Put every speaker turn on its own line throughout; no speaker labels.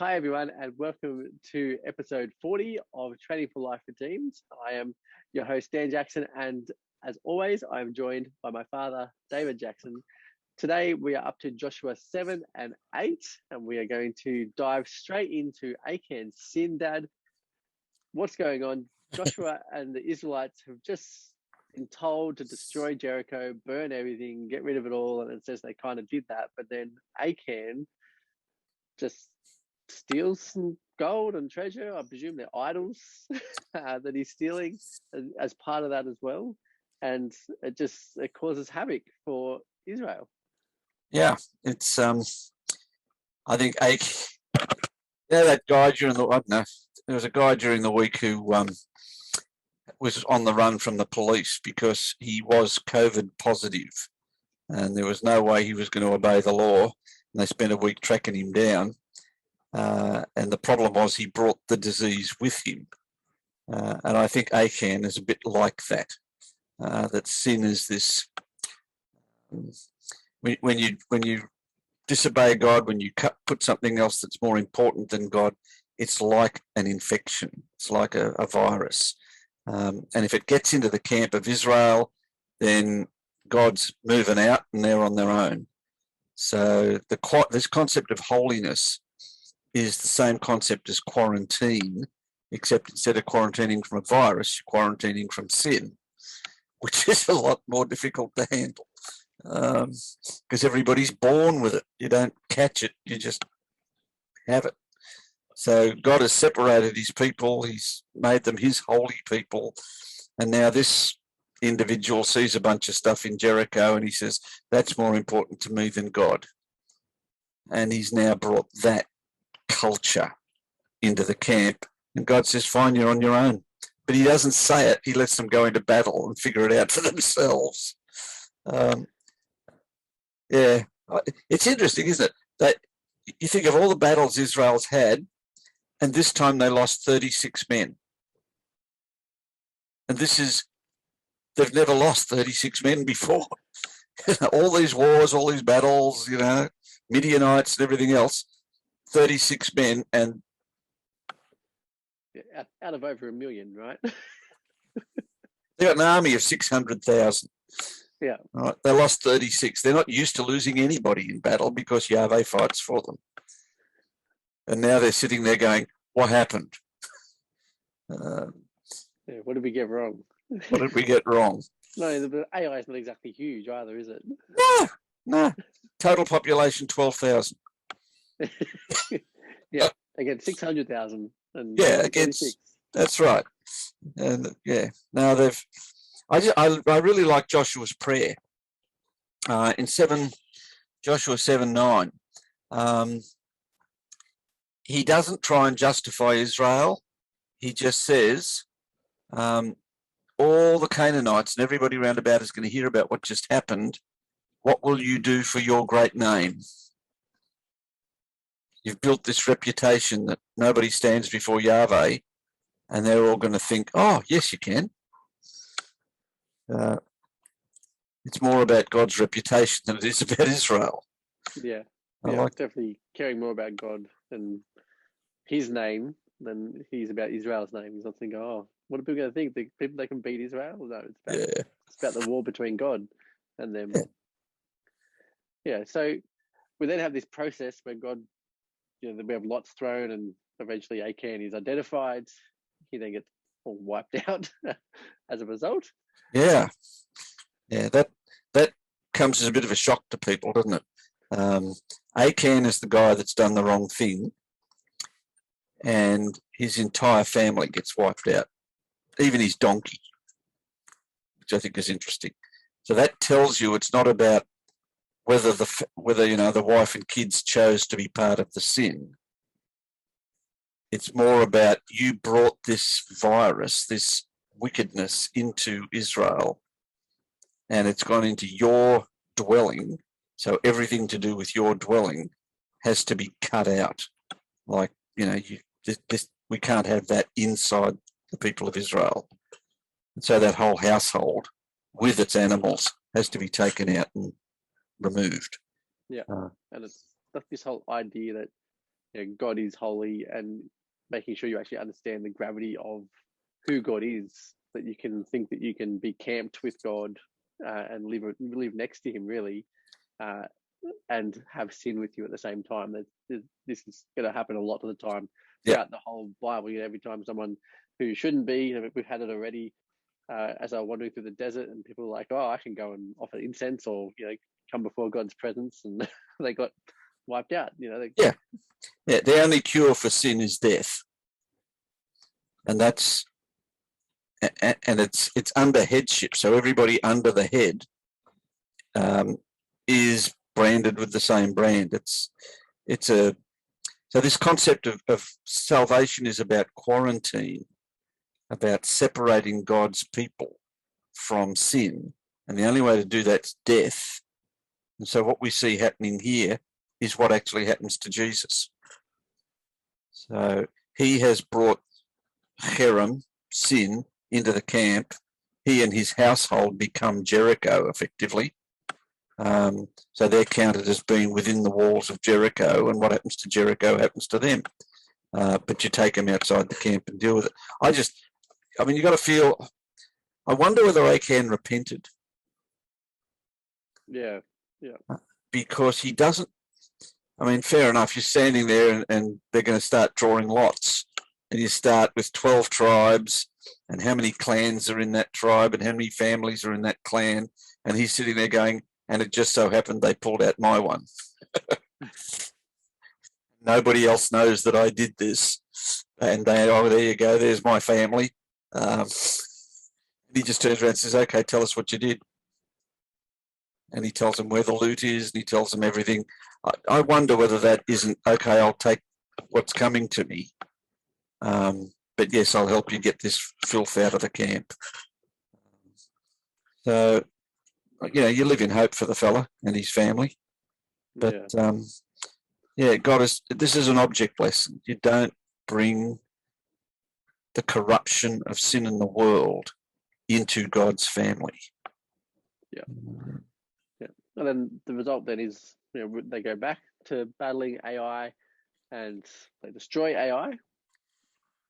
Hi, everyone, and welcome to episode 40 of Training for Life Redeemed. I am your host, Dan Jackson, and as always, I'm joined by my father, David Jackson. Today, we are up to Joshua 7 and 8, and we are going to dive straight into Achan's sin, Dad. What's going on? Joshua and the Israelites have just been told to destroy Jericho, burn everything, get rid of it all, and it says they kind of did that, but then Achan just steals some gold and treasure. I presume they're idols that he's stealing as part of that as well, and it causes havoc for Israel.
Yeah, it's I think that guy during the, I don't know, there was a guy during the week who was on the run from the police because he was COVID positive, and there was no way he was going to obey the law, and they spent a week tracking him down. And the problem was he brought the disease with him. And I think Achan is a bit like that, that sin is this, when you disobey God, when you put something else that's more important than God, it's like an infection. It's like a virus. And if it gets into the camp of Israel, then God's moving out and they're on their own. So this concept of holiness is the same concept as quarantine, except instead of quarantining from a virus, you're quarantining from sin, which is a lot more difficult to handle because everybody's born with it. You don't catch it, you just have it. So God has separated his people, he's made them his holy people, and now this individual sees a bunch of stuff in Jericho and he says, that's more important to me than God. And he's now brought that culture into the camp, and God says, fine, you're on your own. But he doesn't say it, he lets them go into battle and figure it out for themselves. Yeah, it's interesting, isn't it, that you think of all the battles Israel's had, and this time they lost 36 men. And they've never lost 36 men before. All these wars, all these battles, Midianites and everything else, 36 men, and
out of over 1 million, right?
They got an army of 600,000.
Yeah.
Right? They lost 36. They're not used to losing anybody in battle because Yahweh fights for them. And now they're sitting there going, what happened?
What did we get wrong?
What did we get wrong?
No, the AI is not exactly huge either, is it?
No. Total population 12,000.
Yeah, against 600,000.
Yeah, against, that's right. And now I really like Joshua's prayer in Joshua 7:9. He doesn't try and justify Israel. He just says, all the Canaanites and everybody round about is going to hear about what just happened. What will you do for your great name? You've built this reputation that nobody stands before Yahweh, and they're all going to think, oh, yes, you can. It's more about God's reputation than it is about Israel.
Yeah, definitely caring more about God and his name than he's about Israel's name. He's not thinking, oh, what are people going to think? The people that can beat Israel? No, it's about the war between God and them. Yeah, so we then have this process where God, we have lots thrown, and eventually Achan is identified. He then gets all wiped out as a result.
Yeah, that comes as a bit of a shock to people, doesn't it? Achan is the guy that's done the wrong thing, and his entire family gets wiped out, even his donkey, which I think is interesting. So that tells you it's not about whether the wife and kids chose to be part of the sin. It's more about you brought this virus, this wickedness into Israel, and it's gone into your dwelling. So everything to do with your dwelling has to be cut out. Like, we can't have that inside the people of Israel. And so that whole household with its animals has to be taken out and removed.
Yeah, and it's this whole idea that God is holy, and making sure you actually understand the gravity of who God is, that you can think that you can be camped with God and live next to him, really, and have sin with you at the same time. This is going to happen a lot of the time throughout the whole Bible. Every time someone who shouldn't be, we've had it already. As I was wandering through the desert, and people were like, "Oh, I can go and offer incense, or come before God's presence," and they got wiped out.
The only cure for sin is death, and that's it's under headship. So everybody under the head is branded with the same brand. So this concept of salvation is about quarantine, about separating God's people from sin, and the only way to do that's death. And so what we see happening here is what actually happens to Jesus. So he has brought Cherem, sin, into the camp. He and his household become Jericho, effectively. So they're counted as being within the walls of Jericho, and what happens to Jericho happens to them. But you take them outside the camp and deal with it. You got to feel, I wonder whether Achan repented.
Yeah.
Because he doesn't, fair enough, you're standing there and they're going to start drawing lots. And you start with 12 tribes, and how many clans are in that tribe, and how many families are in that clan. And he's sitting there going, and it just so happened they pulled out my one. Nobody else knows that I did this. And there you go, there's my family. He just turns around and says, okay, tell us what you did. And he tells them where the loot is, and he tells them everything. I wonder whether that isn't, okay, I'll take what's coming to me. But yes, I'll help you get this filth out of the camp. So, you live in hope for the fella and his family. But, this is an object lesson. You don't bring the corruption of sin in the world into God's family.
Yeah. And then the result then is, they go back to battling Ai, and they destroy Ai.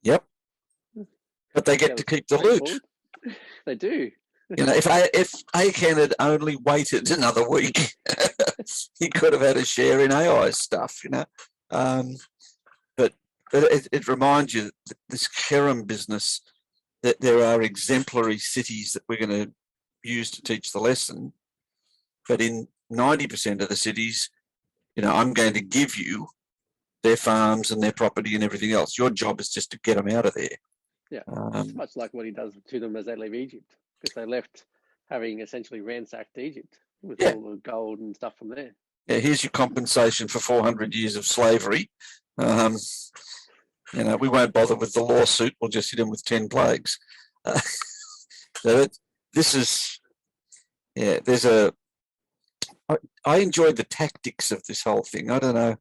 Yep. But they get to keep the loot.
They do.
If Achan had only waited another week, he could have had a share in Ai's stuff, But it reminds you that this Cherem business, that there are exemplary cities that we're going to use to teach the lesson. But in 90% of the cities, I'm going to give you their farms and their property and everything else. Your job is just to get them out of there.
Yeah, it's much like what he does to them as they leave Egypt, because they left having essentially ransacked Egypt with all the gold and stuff from there.
Yeah, here's your compensation for 400 years of slavery. We won't bother with the lawsuit. We'll just hit them with 10 plagues. So I enjoyed the tactics of this whole thing. I don't know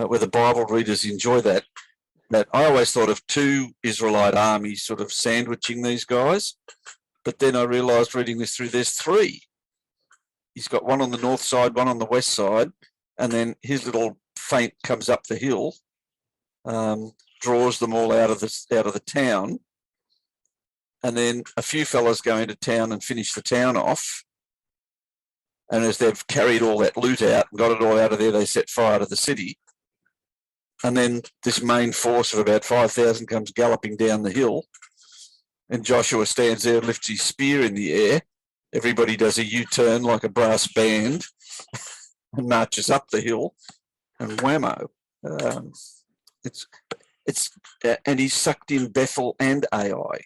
whether Bible readers enjoy that. But I always thought of two Israelite armies sort of sandwiching these guys. But then I realised reading this through, there's three. He's got one on the north side, one on the west side, and then his little feint comes up the hill, draws them all out of the town, and then a few fellas go into town and finish the town off. And as they've carried all that loot out and got it all out of there, they set fire to the city. And then this main force of about 5,000 comes galloping down the hill, and Joshua stands there and lifts his spear in the air. Everybody does a U-turn like a brass band and marches up the hill, and whammo. And he's sucked in Bethel and Ai,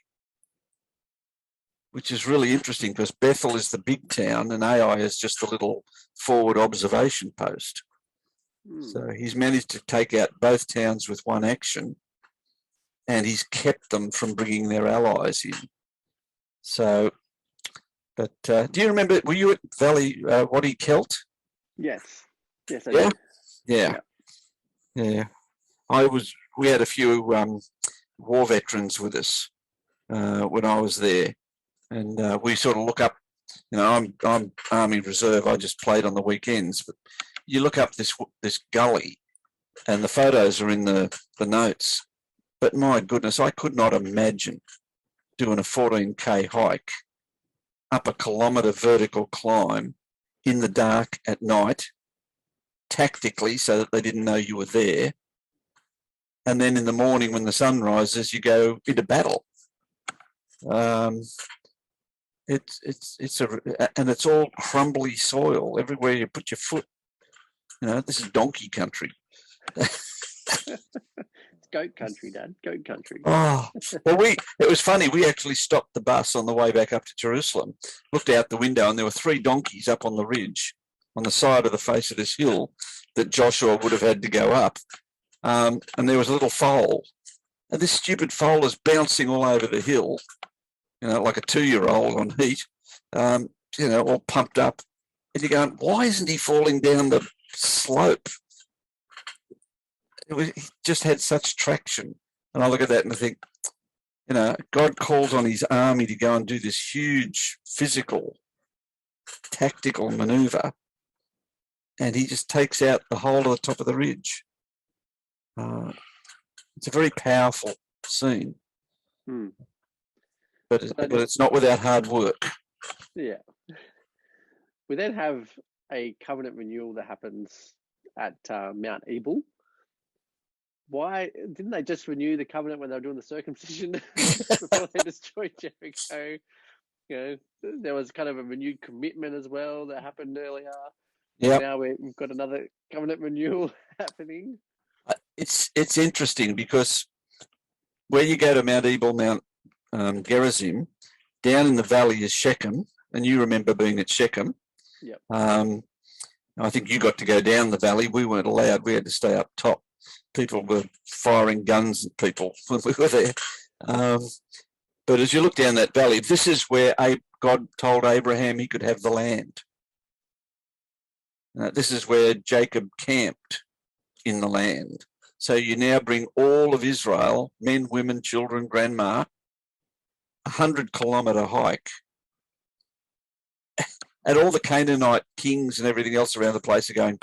which is really interesting because Bethel is the big town and Ai is just a little forward observation post. So he's managed to take out both towns with one action, and he's kept them from bringing their allies in. So, but do you remember, were you at Valley Wadi Kelt?
Yes, I did.
Yeah. We had a few war veterans with us when I was there, and we sort of look up, I'm Army Reserve, I just played on the weekends, but you look up this gully and the photos are in the notes. But my goodness, I could not imagine doing a 14K hike up a kilometre vertical climb in the dark at night, tactically, so that they didn't know you were there. And then in the morning when the sun rises, you go into battle. And it's all crumbly soil everywhere you put your foot. This is donkey country.
It's goat country, Dad. Goat country.
Oh, well, it was funny. We actually stopped the bus on the way back up to Jerusalem, looked out the window, and there were 3 donkeys up on the ridge, on the side of the face of this hill that Joshua would have had to go up. And there was a little foal. And this stupid foal is bouncing all over the hill, like a 2-year-old on heat, all pumped up. And you're going, why isn't he falling down the slope? He just had such traction. And I look at that and I think, God calls on his army to go and do this huge physical, tactical maneuver, and he just takes out the whole of the top of the ridge. It's a very powerful scene. But it's not without hard work.
Yeah. We then have a covenant renewal that happens at Mt Ebal. Why didn't they just renew the covenant when they were doing the circumcision before they destroyed Jericho? There was kind of a renewed commitment as well that happened earlier.
Yeah.
Now we've got another covenant renewal happening.
It's interesting because where you go to Mt Ebal, Mount Gerizim, down in the valley is Shechem, and you remember being at Shechem.
Yep.
I think you got to go down the valley. We weren't allowed. We had to stay up top. People were firing guns at people when we were there. But as you look down that valley, this is where God told Abraham he could have the land. This is where Jacob camped in the land. So you now bring all of Israel, men, women, children, grandma, 100-kilometre hike. And all the Canaanite kings and everything else around the place are going,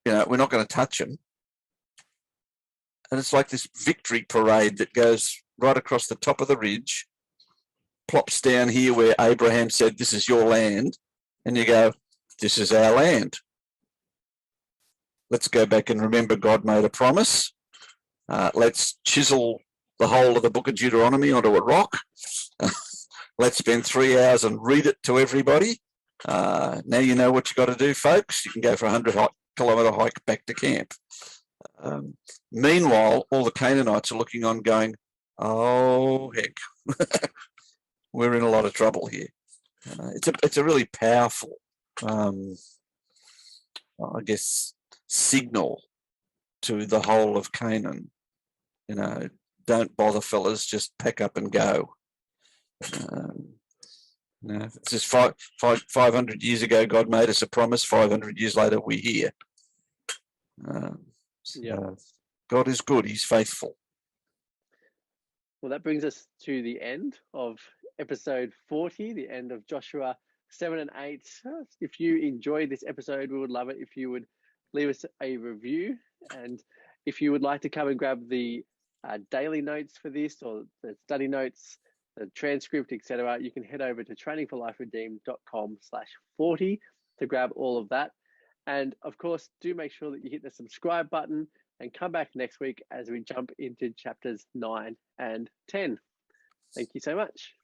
we're not going to touch them. And it's like this victory parade that goes right across the top of the ridge, plops down here where Abraham said, this is your land. And you go, this is our land. Let's go back and remember God made a promise. Let's chisel the whole of the book of Deuteronomy onto a rock. Let's spend 3 hours and read it to everybody. Now you know what you got to do, folks. You can go for a 100-kilometre hike back to camp. Meanwhile, all the Canaanites are looking on going, oh, heck, we're in a lot of trouble here. It's a really powerful, signal to the whole of Canaan. Don't bother, fellas, just pack up and go. It's just 500 years ago, God made us a promise. 500 years later, we're here. God is good. He's faithful.
Well, that brings us to the end of episode 40, the end of Joshua 7 and 8. If you enjoyed this episode, we would love it if you would leave us a review. And if you would like to come and grab the daily notes for this, or the study notes, the transcript, etc., you can head over to trainingforliferedeemed.com/40 to grab all of that. And of course, do make sure that you hit the subscribe button and come back next week as we jump into chapters 9 and 10. Thank you so much.